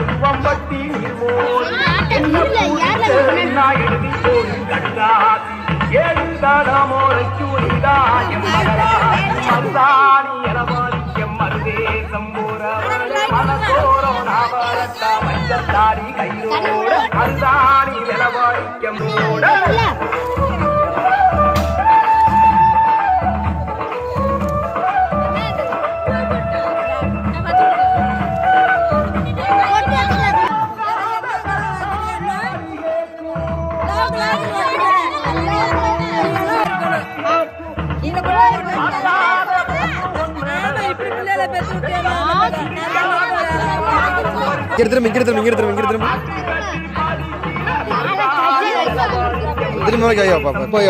கும்பம்பட்டி எழுதடமோரைக்குதாயம் மகராணி எரவாரியம் மருதேசம் மஞ்சத்தாரி கையோட மருதாணி எரவாரிக்கம் திரும்ப போய்